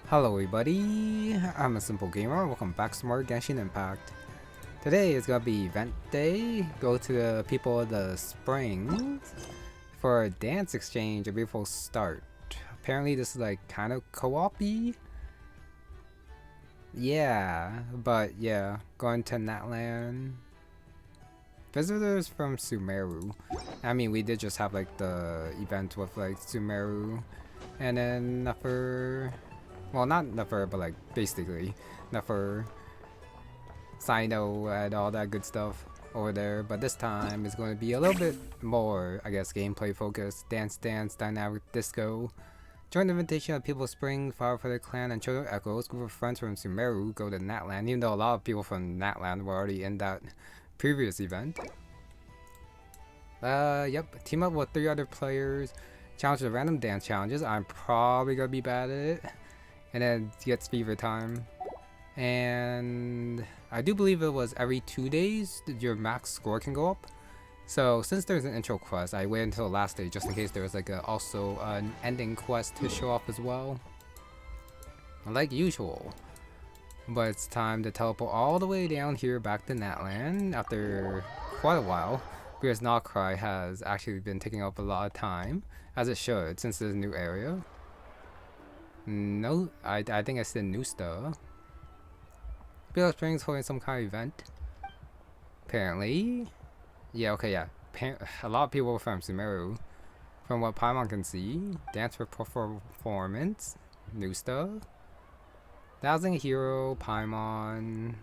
Hello everybody, I'm a simple gamer. Welcome back to more Genshin Impact. Today is gonna be event day. Go to the people of the springs for a dance exchange before start. Apparently this is like kind of co-op-y. Yeah, but yeah, going to Natlan. Visitors from Sumeru. I mean, we did just have like the event with like Sumeru and then Nefer. Well, not Nefer, but like basically Nefer, Sino, and all that good stuff over there. But this time it's going to be a little bit more, I guess, gameplay focused. Dance, dance, dynamic disco. Join the invitation of People Spring, Fire for the Clan, and Children Echoes. Group of friends from Sumeru go to Natlan, even though a lot of people from Natlan were already in that previous event. Yep. Team up with 3 other players. Challenge the random dance challenges. I'm probably gonna be bad at it. And then gets fever time. And I do believe it was every 2 days that your max score can go up. So since there's an intro quest, I waited until the last day just in case there was like also an ending quest to show off as well. Like usual. But it's time to teleport all the way down here back to Natlan after quite a while. Because Nocry has actually been taking up a lot of time, as it should, since there's a new area. No, I think I said new stuff. Bill Springs holding some kind of event. Apparently. Yeah, okay, yeah. A lot of people from Sumeru. From what Paimon can see. Dance for performance. New stuff. Dowsing Hero, Paimon.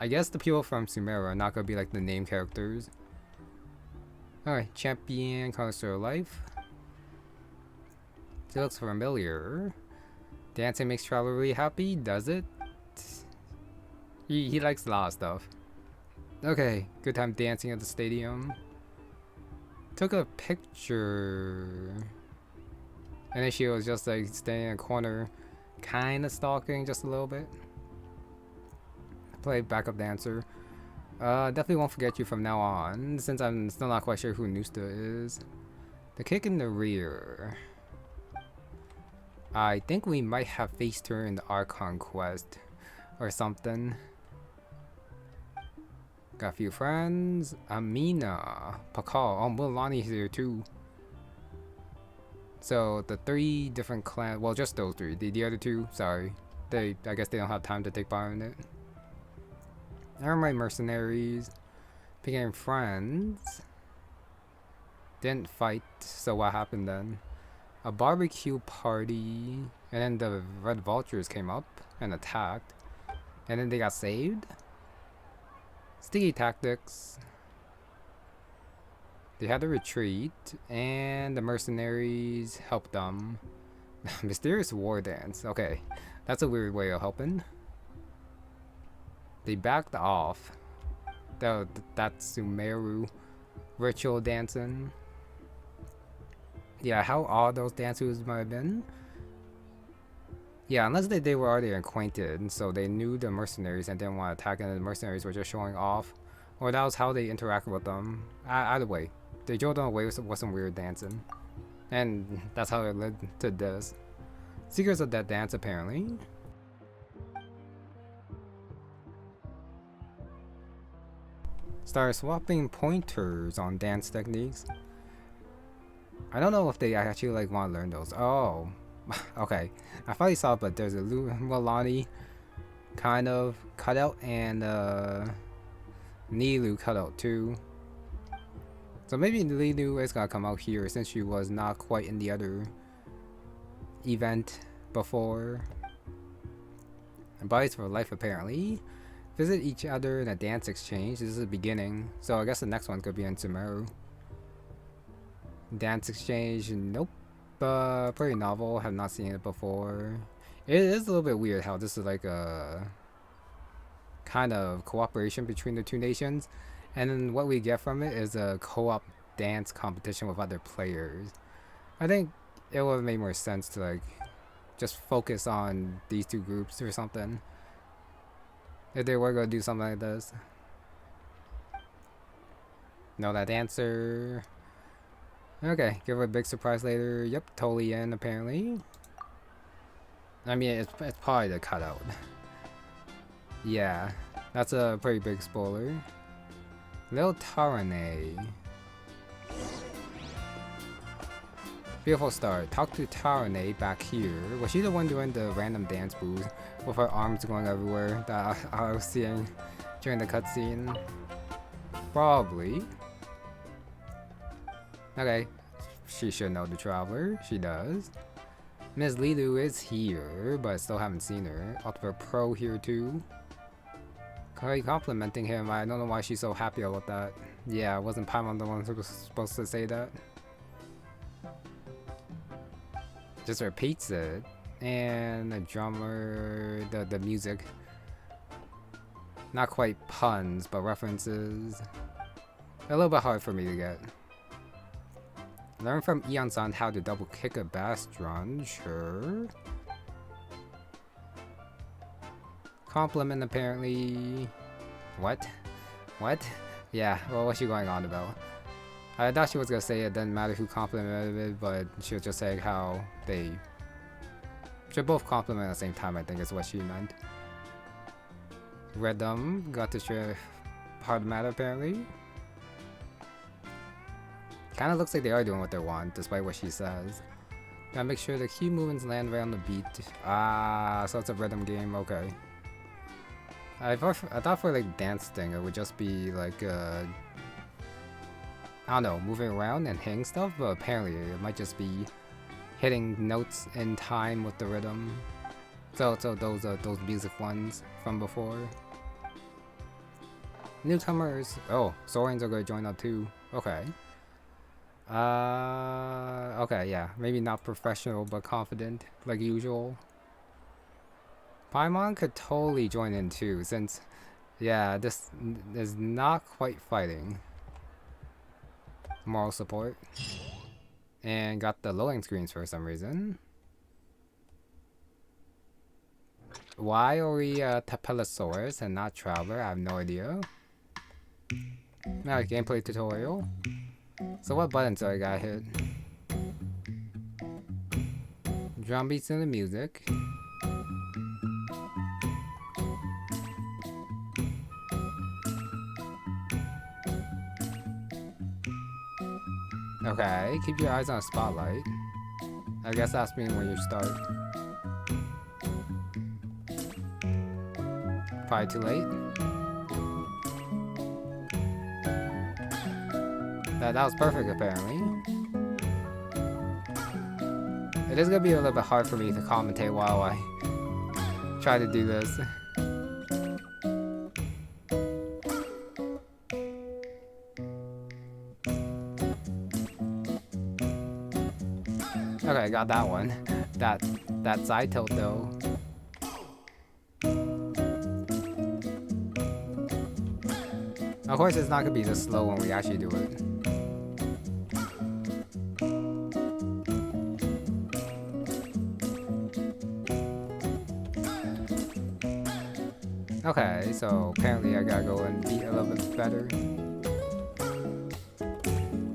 I guess the people from Sumeru are not going to be like the name characters. Alright, Champion, Connoisseur Life. It looks familiar. Dancing makes Traveler really happy, does it? He likes a lot of stuff. Okay, good time dancing at the stadium. Took a picture. And then she was just like standing in a corner, kinda stalking just a little bit. Play backup dancer. Definitely won't forget you from now on, since I'm still not quite sure who Nusta is. The kick in the rear. I think we might have faced her in the Archon quest or something. Got a few friends. Amina, Pakal, oh, Mualani's here too. So the 3 different clans, well, just those 3. The other 2, sorry, I guess they don't have time to take part in it. Are my mercenaries. Became friends. Didn't fight, so what happened then? A barbecue party, and then the red vultures came up and attacked, and then they got saved. Sticky tactics. They had to retreat, and the mercenaries helped them. Mysterious war dance. Okay, that's a weird way of helping. They backed off. That's Sumeru ritual dancing. Yeah, how odd those dancers might have been. Yeah, unless they were already acquainted, so they knew the mercenaries and didn't want to attack, and the mercenaries were just showing off. Or that was how they interacted with them. Either way, they drove them away with some weird dancing. And that's how it led to this. Secrets of that dance, apparently. Started swapping pointers on dance techniques. I don't know if they actually like want to learn those. Oh, okay. I finally saw, but there's a Mualani kind of cutout and Nilou cutout too. So maybe Nilou is gonna come out here since she was not quite in the other event before. And Bodies for life apparently. Visit each other in a dance exchange. This is the beginning, so I guess the next one could be in Sumeru. Dance exchange, nope. Pretty novel, have not seen it before. It is a little bit weird how this is like a kind of cooperation between the 2 nations, and then what we get from it is a co-op dance competition with other players. I think it would have made more sense to like just focus on these 2 groups or something if they were going to do something like this. Know that dancer. Okay, give her a big surprise later. Yep, totally in apparently. I mean, it's probably the cutout. Yeah, that's a pretty big spoiler. Little Tarane. Beautiful start. Talk to Tarane back here. Was she the one doing the random dance moves with her arms going everywhere that I was seeing during the cutscene? Probably. Okay. She should know the traveler. She does. Miss Nilou is here, but I still haven't seen her. Ultimate Pro here too. Complimenting him. I don't know why she's so happy about that. Yeah, wasn't Paimon the one who was supposed to say that? Just repeats it. And the drummer, the music. Not quite puns, but references. A little bit hard for me to get. Learn from Eon-san how to double kick a bass drum, sure. Compliment apparently. What? What? Yeah, well, what's she going on about? I thought she was gonna say it doesn't matter who complimented, but she was just saying how they should both compliment at the same time, I think is what she meant. Rhythm got to share part of the matter apparently. Kinda looks like they are doing what they want, despite what she says. Gotta make sure the key movements land right on the beat. Ah, so it's a rhythm game, okay. I thought for like dance thing it would just be like I don't know, moving around and hitting stuff, but apparently it might just be hitting notes in time with the rhythm. So those are those music ones from before. Newcomers. Oh, Saurians are gonna join up too. Okay. Okay, yeah. Maybe not professional, but confident, like usual. Paimon could totally join in too, since, yeah, this is not quite fighting. Moral support. And got the loading screens for some reason. Why are we Tapellosaurus and not Traveler? I have no idea. Now, gameplay tutorial. So what buttons do I got hit? Drum beats in the music. Okay, keep your eyes on a spotlight. I guess that's mean when you start. Probably too late. That was perfect apparently. It is gonna be a little bit hard for me to commentate while I try to do this. Okay, got that one. That side tilt though. Of course it's not gonna be this slow when we actually do it. Okay, so apparently I gotta go and beat a little bit better.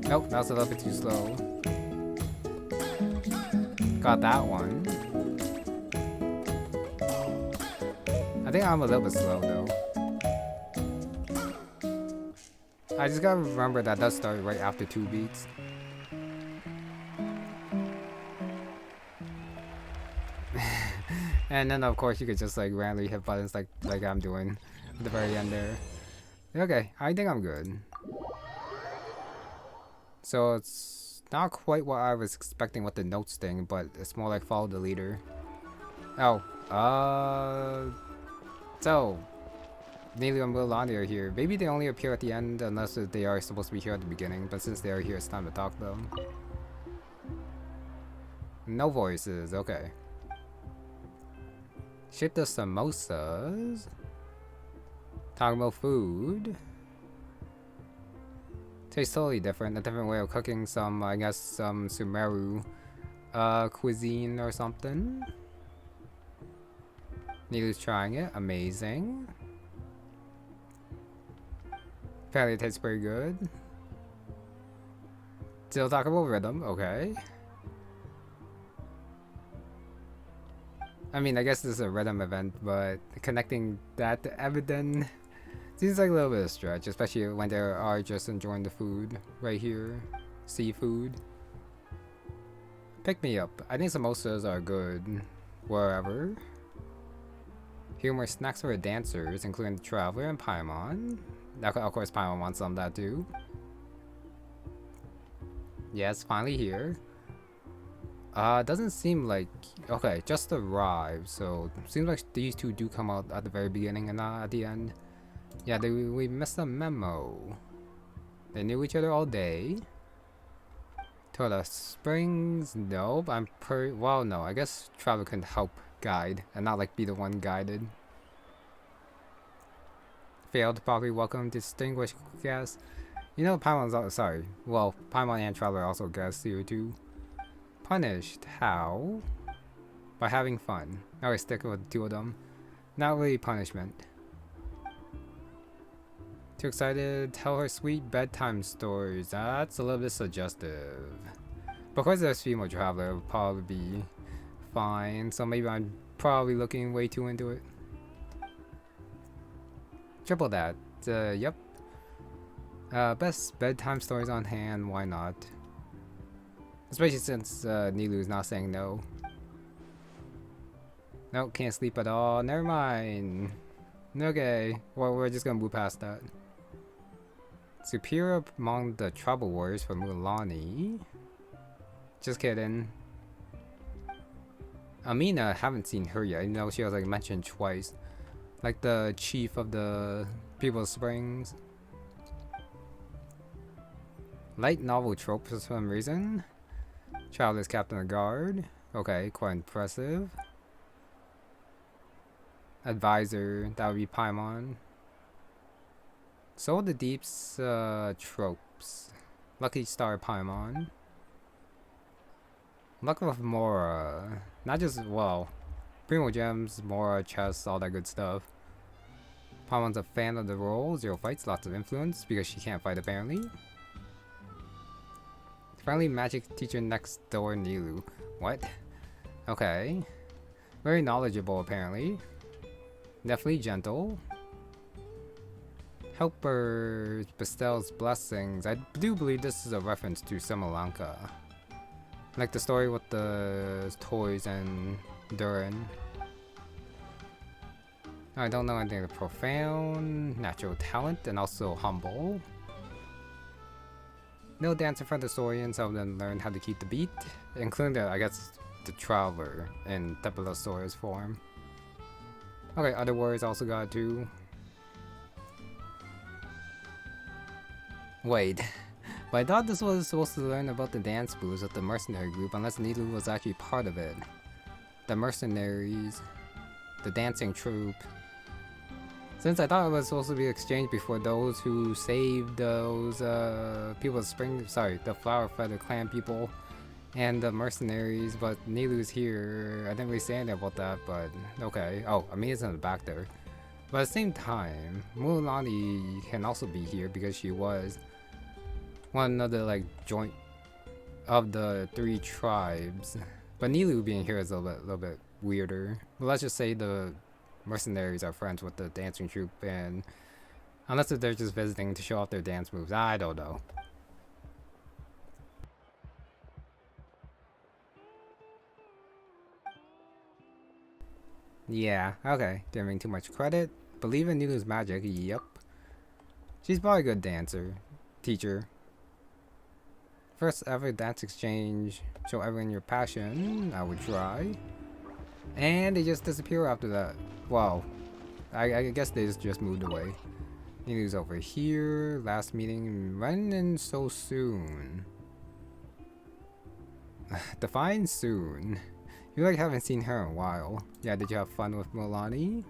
Nope, that was a little bit too slow. Got that one. I think I'm a little bit slow though. I just gotta remember that does start right after 2 beats. And then of course you could just like randomly hit buttons like I'm doing at the very end there. Okay, I think I'm good. So it's not quite what I was expecting with the notes thing, but it's more like follow the leader. Oh, so Nilou and Mualani are here. Maybe they only appear at the end unless they are supposed to be here at the beginning, but since they are here, it's time to talk to them. No voices, okay. Ship the samosas. Talking about food. Tastes totally different, a different way of cooking some, I guess, some Sumeru cuisine or something. Nilou's trying it, amazing. Apparently it tastes pretty good. Still talking about rhythm, okay. I mean, I guess this is a random event, but connecting that to Ebiden seems like a little bit of a stretch, especially when they are just enjoying the food right here. Seafood. Pick me up. I think samosas are good wherever. Here are more snacks for the dancers, including the Traveler and Paimon. Of course, Paimon wants some of that too. Yes, finally here. Doesn't seem like... Okay, just arrived, so seems like these two do come out at the very beginning and not at the end. Yeah, we missed a memo. They knew each other all day. To the springs? Nope, well, no, I guess Traveler can help guide and not like be the one guided. Failed to properly welcome distinguished guests. You know, Paimon's also... Sorry. Well, Paimon and Traveler also guests here too. Punished. How? By having fun. Now we stick with the two of them. Not really punishment. Too excited to tell her sweet bedtime stories. That's a little bit suggestive. Because there's female Traveler, it would probably be fine. So maybe I'm probably looking way too into it. Triple that. Yep. Best bedtime stories on hand. Why not? Especially since Nilou's not saying no. Nope, can't sleep at all. Never mind. Okay, well, we're just gonna move past that. Superior among the Trouble Warriors from Mualani. Just kidding. Amina, haven't seen her yet. You know, she was like mentioned twice. Like the chief of the People's Springs. Light novel trope for some reason. Traveler's Captain of Guard. Okay, quite impressive. Advisor, that would be Paimon. Soul of the Deep's tropes. Lucky Star Paimon. Luck of Mora. Not just, well, Primo Gems, Mora, chests, all that good stuff. Paimon's a fan of the role. 0 fights, lots of influence because she can't fight apparently. Friendly magic teacher next door, Nilou. What? Okay. Very knowledgeable apparently. Definitely gentle. Helper bestows blessings. I do believe this is a reference to Samalanka. Like the story with the toys and Durin. I don't know anything of profound, natural talent, and also humble. No dance in front of the Saurians, help them learn how to keep the beat, including the, I guess, the Traveler in Tepelosaurus form. Okay, other warriors also got too. Wait, but I thought this was supposed to learn about the dance moves of the mercenary group, unless Nilou was actually part of it. The mercenaries, the dancing troupe. Since I thought it was supposed to be exchanged before those who saved those People's Spring, sorry, the Flower Feather clan people and the mercenaries, but Nilou's here. I didn't really say anything about that, but okay. Oh, Amina's in the back there. But at the same time, Mualani can also be here because she was one of the like joint of the 3 tribes. But Nilou being here is a little bit weirder. But let's just say the mercenaries are friends with the dancing troupe, and unless they're just visiting to show off their dance moves, I don't know. Yeah, okay, giving too much credit. Believe in Nilou's magic, yep. She's probably a good dancer, teacher. First ever dance exchange, show everyone your passion, I would try. And they just disappear after that. Wow, I guess they just moved away. Nilou's over here, last meeting, running so soon. Define soon. You like haven't seen her in a while. Yeah, did you have fun with Mualani?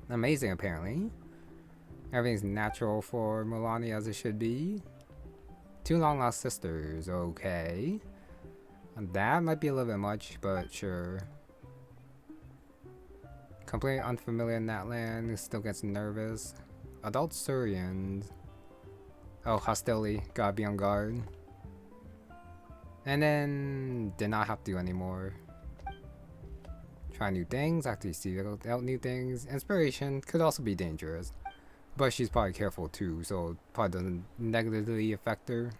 Amazing apparently. Everything's natural for Mualani as it should be. 2 long lost sisters, okay. That might be a little bit much, but sure. Completely unfamiliar Natlan, still gets nervous. Adult Surians. Oh, hostility, gotta be on guard. And then did not have to anymore. Try new things, actually see out new things. Inspiration could also be dangerous. But she's probably careful too, so it probably doesn't negatively affect her.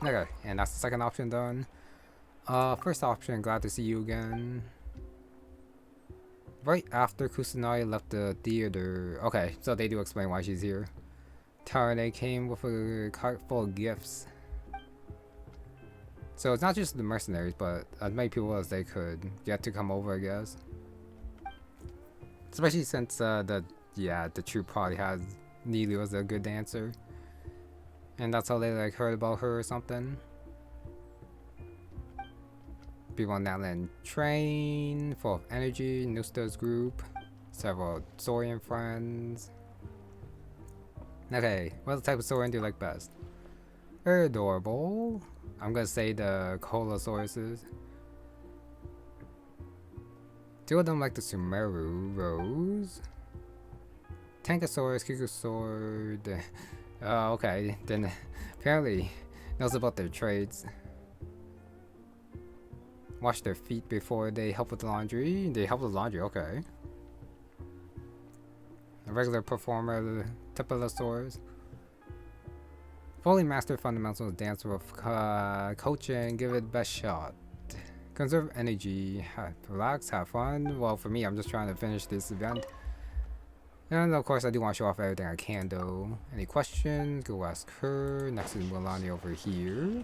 Okay, and that's the second option done. First option, glad to see you again. Right after Kusanagi left the theater. Okay, so they do explain why she's here. Tarane came with a cart full of gifts. So it's not just the mercenaries, but as many people as they could get to come over, I guess. Especially since the troop probably has Nilou as a good dancer. And that's how they like heard about her or something. People on Natlan train, full of energy, Nusta's group, several Saurian friends. Okay, what type of Saurian do you like best? Very adorable. I'm gonna say the Colosauruses. Two of them like the Sumeru, Rose. Tankosaurus, Kikosaur. Oh, okay. Then apparently knows about their trades. Wash their feet before they help with the laundry. They help with laundry, okay. A regular performer, Typilosaurus. Fully master fundamentals dance with coaching, give it the best shot. Conserve energy, relax, have fun. Well, for me, I'm just trying to finish this event. And of course, I do want to show off everything I can, though. Any questions? Go ask her. Next is Mualani over here.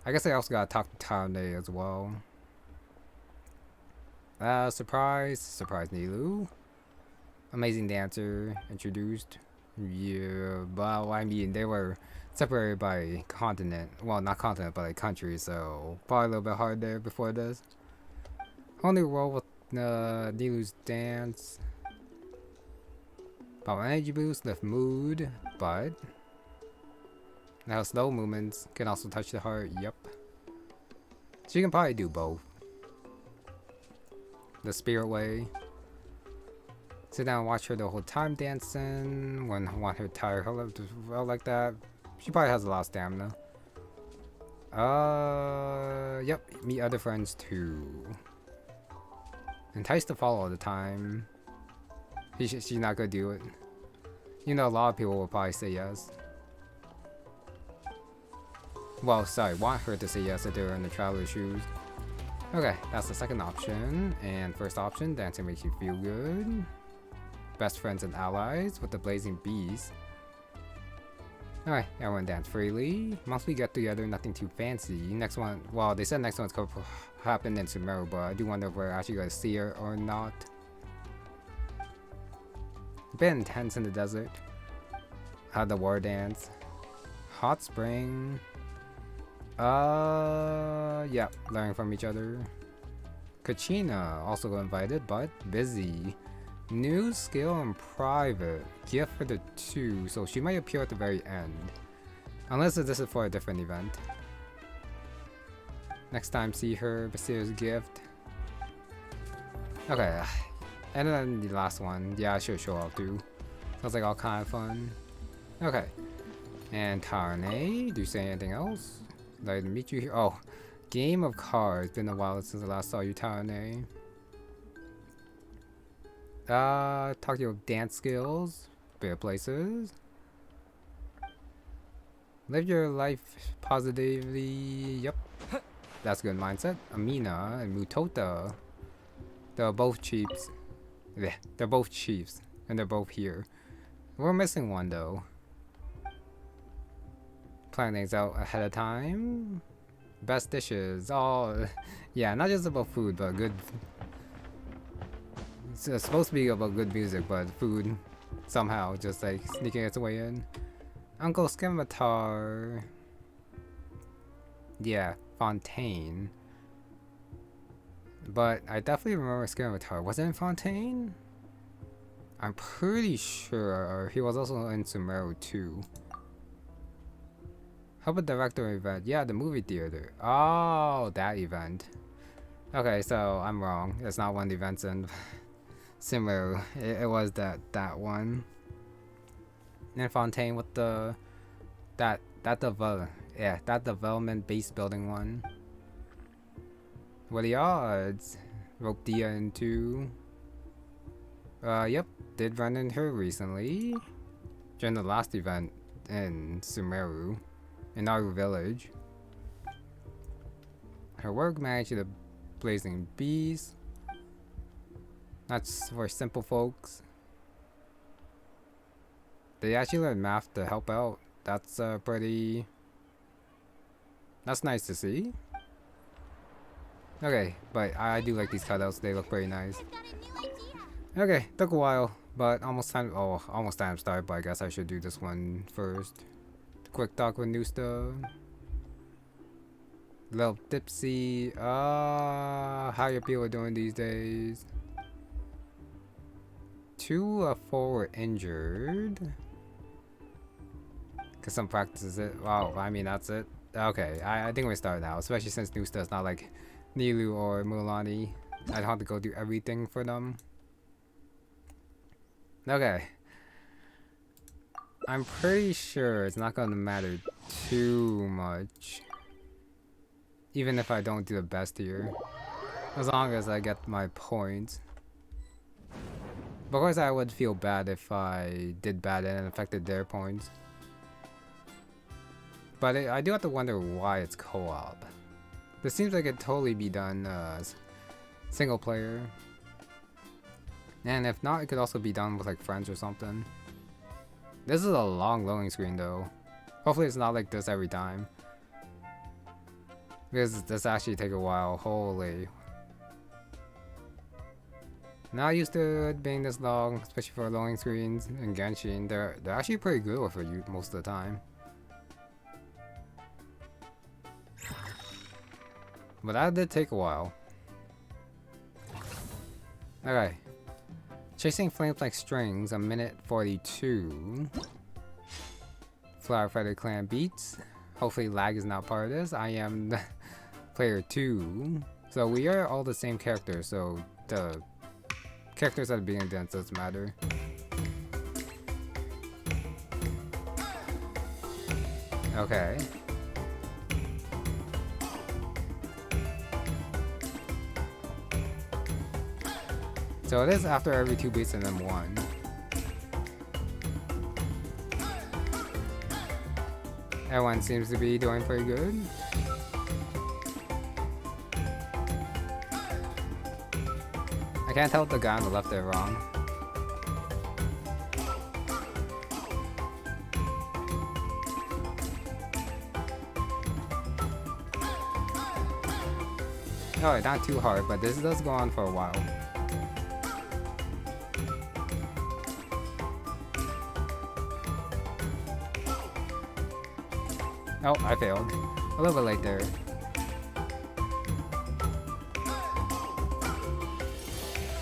I guess I also gotta talk to Tane as well. Surprise Nilou. Amazing dancer, introduced. Yeah, well, I mean, they were separated by continent. Well, not continent, but like country, so probably a little bit hard there before this. Only roll with Nilou's dance. Power energy boost, lift mood, but now slow movements can also touch the heart. Yep. So you can probably do both. The spirit way. Sit down and watch her the whole time dancing. When I want her tired, her love well like that. She probably has a lot of stamina. Yep. Meet other friends too. Entice to follow all the time. She's not gonna do it. You know, a lot of people will probably say yes. Well, sorry, want her to say yes if they're in the traveler shoes. Okay, that's the second option. And first option, dancing makes you feel good. Best friends and allies with the blazing beast. Alright, everyone dance freely. Once we get together, nothing too fancy. Next one, well, they said next one's gonna happen in Sumeru, but I do wonder if we're actually gonna see her or not. A bit intense in the desert. Had the war dance. Hot spring. Yeah, learning from each other. Kachina also got invited, but busy. New skill in private. Gift for the two, so she might appear at the very end. Unless this is for a different event. Next time, see her, mysterious gift. Okay, and then the last one. Yeah, I should show off too. Sounds like all kind of fun. Okay. And Tarane, do you say anything else? Like to meet you here. Oh, game of cards. Been a while since I last saw you, Tarane. Talk your dance skills. Better places. Live your life positively. Yep. That's good mindset. Amina and Mutota. They're both chiefs. Yeah, they're both chiefs. And they're both here. We're missing one though. Plan things out ahead of time. Best dishes. Oh, yeah, not just about food, but good. It's supposed to be about good music, but food somehow just like sneaking its way in. Uncle Scimitar. Yeah, Fontaine. But I definitely remember Scimitar. Was it in Fontaine? I'm pretty sure he was also in Sumeru too. How about director event? Yeah, the movie theater. Oh, that event. Okay, so I'm wrong. It's not one of the events in Sumeru. It was that one. And Fontaine with that development based building one. What are the odds? Broke Dia into. Yep, did run into her recently during the last event in Sumeru, in Naru Village. Her work managed the Blazing Bees. That's for simple folks. They actually learned math to help out. That's pretty. That's nice to see. Okay, but I do like these cutouts. They look pretty nice. Okay, took a while, but almost time. Oh, almost time to start. But I guess I should do this one first. Quick talk with new stuff. Little tipsy. How your people doing these days? 2 of 4 were injured. Cause some practices it. Wow, I mean that's it. Okay, I think we start now, especially since new stuff's not like Nilou or Mualani. I don't have to go do everything for them. Okay. I'm pretty sure it's not gonna matter too much. Even if I don't do the best here. As long as I get my points. But of course I would feel bad if I did bad and it affected their points. But I do have to wonder why it's co-op. This seems like it'd totally be done single player. And if not, it could also be done with like friends or something. This is a long loading screen though. Hopefully it's not like this every time. Because this actually take a while. Holy. Not used to it being this long, especially for loading screens in Genshin. They're actually pretty good with it most of the time. But that did take a while. Okay. Chasing flames like strings, a minute 42. Flower Clan beats. Hopefully lag is not part of this. I am player 2. So we are all the same characters, so the characters at the beginning dance doesn't matter. Okay. So it is after every 2 beats and then 1. Everyone seems to be doing pretty good. I can't tell if the guy on the left did wrong. Oh, not too hard, but this does go on for a while. Oh, I failed. A little bit late there.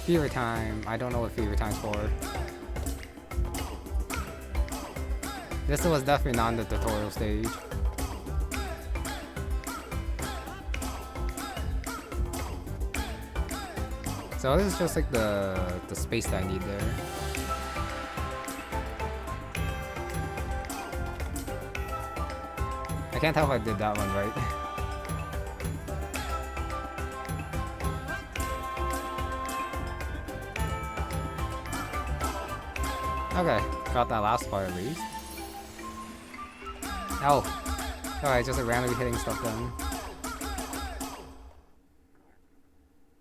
Fever time. I don't know what fever time's for. This was definitely not the tutorial stage. So this is just like the space that I need there. I can't tell if I did that one right. Okay, got that last part at least. Oh, alright, just like randomly hitting stuff then.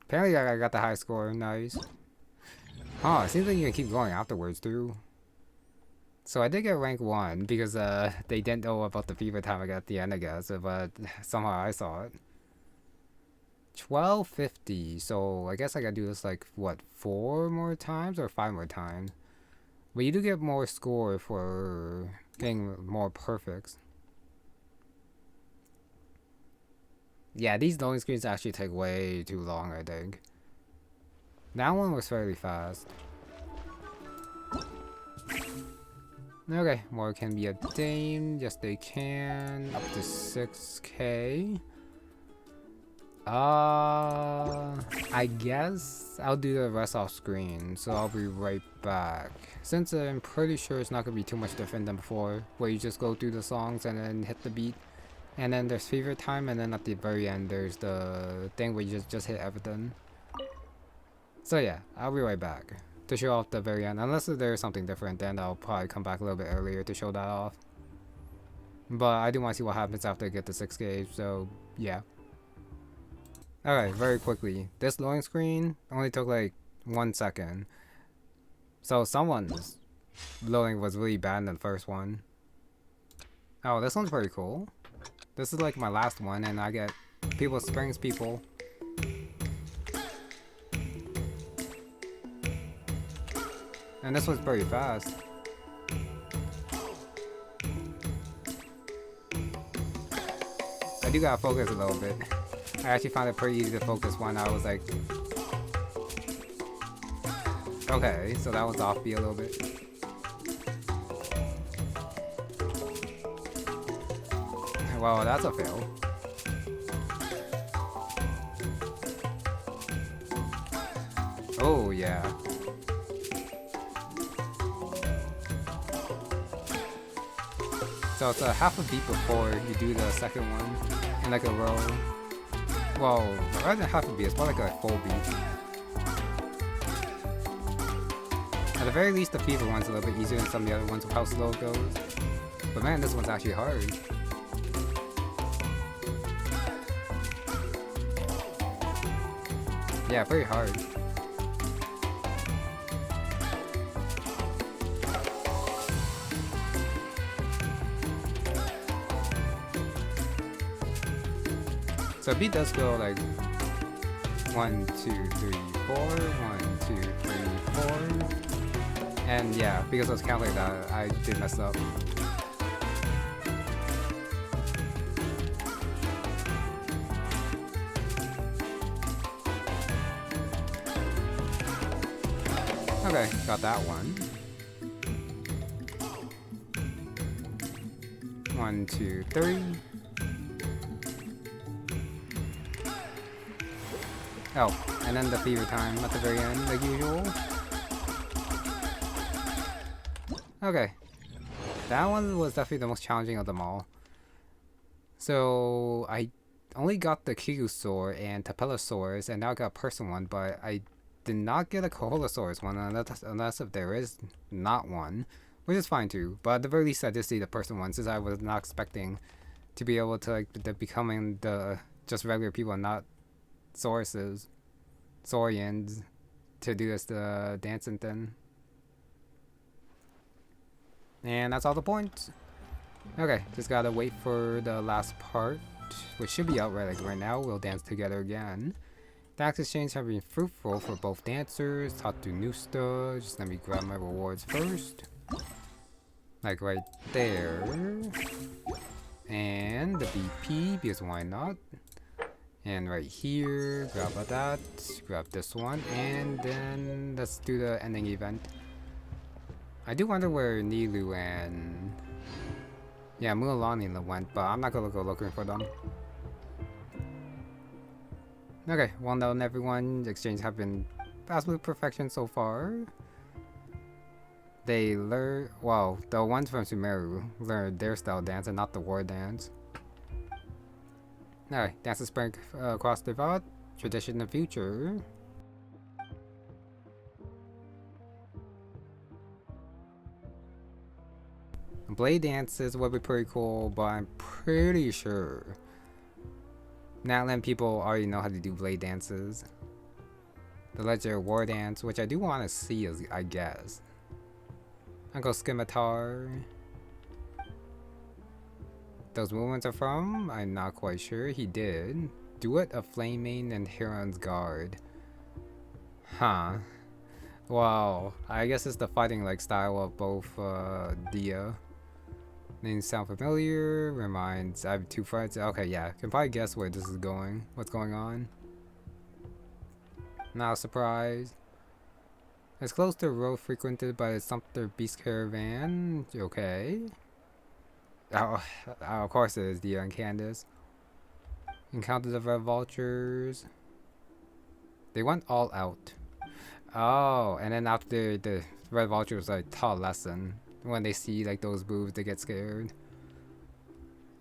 Apparently I got the high score, nice. Huh, it seems like you can keep going afterwards too. So I did get rank 1 because they didn't know about the fever time I got at the end, I guess, but somehow I saw it. 1250, so I guess I gotta do this like, what, 4 more times or 5 more times? But you do get more score for getting more perfects. Yeah, these loading screens actually take way too long, I think. That one was fairly fast. Okay, more can be obtained. Yes, they can. Up to 6k. I guess I'll do the rest off screen, so I'll be right back. Since I'm pretty sure it's not gonna be too much different than before, where you just go through the songs and then hit the beat. And then there's fever time, and then at the very end there's the thing where you just hit everything. So yeah, I'll be right back to show off the very end. Unless there's something different, then I'll probably come back a little bit earlier to show that off. But I do want to see what happens after I get the 6 gauge, so yeah. Alright, very quickly. This loading screen only took like 1 second. So someone's loading was really bad in the first one. Oh, this one's pretty cool. This is like my last one, and I get people springs people. And this one's pretty fast. I do gotta focus a little bit. I actually found it pretty easy to focus when I was like... Okay, so that was offbeat a little bit. Well, that's a fail. Oh, yeah. So it's a half a beat before you do the second one in like a row. Well, rather than half a beat, it's more like a full beat. At the very least, the fever one's a little bit easier than some of the other ones with how slow it goes. But man, this one's actually hard. Yeah, pretty hard. So beat does go like 1, 2, 3, 4, 1, 2, 3, 4. And yeah, because I was counting like that, I did mess up. Okay, got that one. 1, 2, 3. Oh, and then the fever time at the very end, like usual. Okay. That one was definitely the most challenging of them all. So, I only got the Kigusaur and Tapellosaurus, and now I got a person one, but I did not get a Koholosaurus one, unless if there is not one, which is fine too. But at the very least, I did see the person one, since I was not expecting to be able to, like, becoming the just regular people and not Sauruses, Saurians, to do this dancing thing. And that's all the points. Okay, just gotta wait for the last part, which should be out right now. We'll dance together again. The axe exchange have been fruitful for both dancers. Taught to new stuff. Just let me grab my rewards first. Like right there. And the BP, because why not? And right here, grab that, grab this one, and then let's do the ending event. I do wonder where Nilou and Mualani and Nilou went, but I'm not gonna go looking for them. Okay, well done everyone. The exchanges have been absolute perfection so far. They learn, well, the ones from Sumeru learned their style dance and not the war dance. Alright, dances spread across the vod, tradition of the future. Blade dances would be pretty cool, but I'm pretty sure Natlan people already know how to do blade dances. The legendary war dance, which I do want to see, I guess. Uncle Scimitar. Those movements are from? I'm not quite sure. He did. Duet of Flaming and Heron's Guard. Huh. Wow. I guess it's the fighting like style of both Dia. Names sound familiar. Reminds. I have 2 friends. Okay, yeah. Can probably guess where this is going. What's going on. Not a surprise. It's close to a road frequented by the Sumpter Beast Caravan. Okay. Oh, of course it is Dia and Candace. Encounter the Red Vultures. They went all out. Oh, and then after the Red Vultures like taught a lesson. When they see like those boobs, they get scared.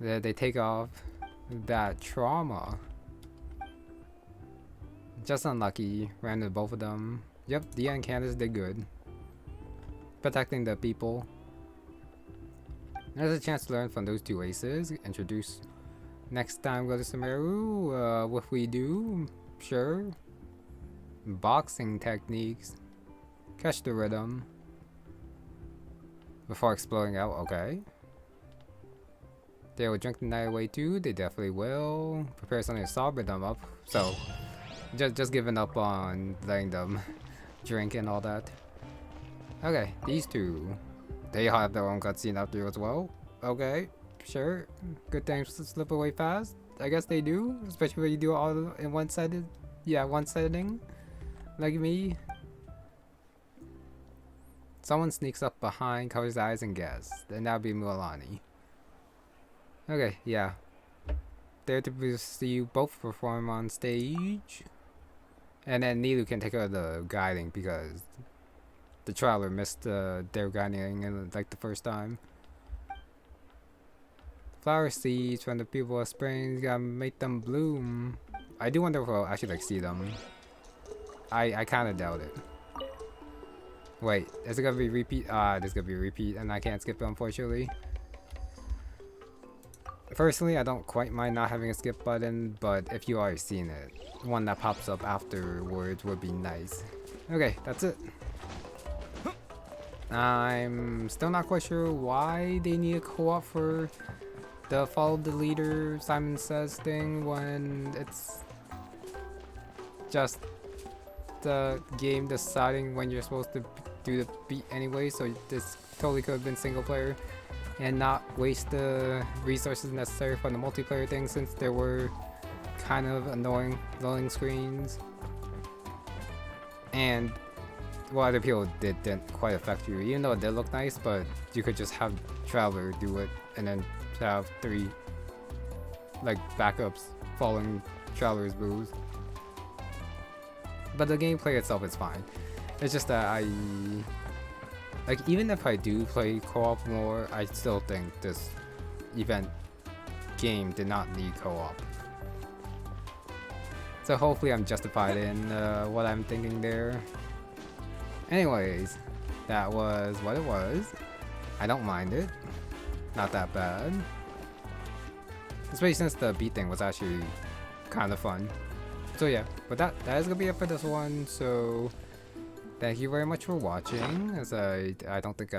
They take off that trauma. Just unlucky. Ran into both of them. Yep, Dia and Candace did good. Protecting the people. There's a chance to learn from those two aces. Introduce. Next time go to Sumeru. What we do? Sure. Boxing techniques. Catch the rhythm. Before exploding out, okay. They will drink the night away too. They definitely will. Prepare something to sober them up. So, just giving up on letting them drink and all that. Okay, these two. They have their own cutscene after as well. Okay, sure. Good things to slip away fast. I guess they do, especially when you do it all in one-sided. Yeah, one setting. Like me. Someone sneaks up behind, covers his eyes, and guess. Then that would be Mualani. Okay, yeah. There to see you both perform on stage. And then Nilou can take care of the guiding because the traveler missed their guiding in like the first time. Flower seeds from the people of spring, gotta make them bloom. I do wonder if I'll actually like see them. I kinda doubt it. Wait, is it gonna be repeat? There's gonna be a repeat and I can't skip it unfortunately. Personally, I don't quite mind not having a skip button, but if you already seen it, one that pops up afterwards would be nice. Okay, that's it. I'm still not quite sure why they need a co-op for the follow the leader Simon Says thing when it's just the game deciding when you're supposed to do the beat anyway, so this totally could have been single player and not waste the resources necessary for the multiplayer thing since there were kind of annoying loading screens and what other people didn't quite affect you, even though it did look nice, but you could just have Traveler do it and then have 3 like backups following Traveler's moves. But the gameplay itself is fine. It's just that like even if I do play co-op more, I still think this event game did not need co-op. So hopefully I'm justified in what I'm thinking there. Anyways, that was what it was. I don't mind it. Not that bad. Especially since the beat thing was actually kind of fun. So yeah, but that is gonna be it for this one. So thank you very much for watching. As I don't think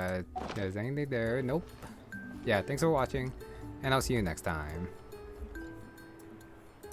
there's anything there. Nope. Yeah, thanks for watching, and I'll see you next time.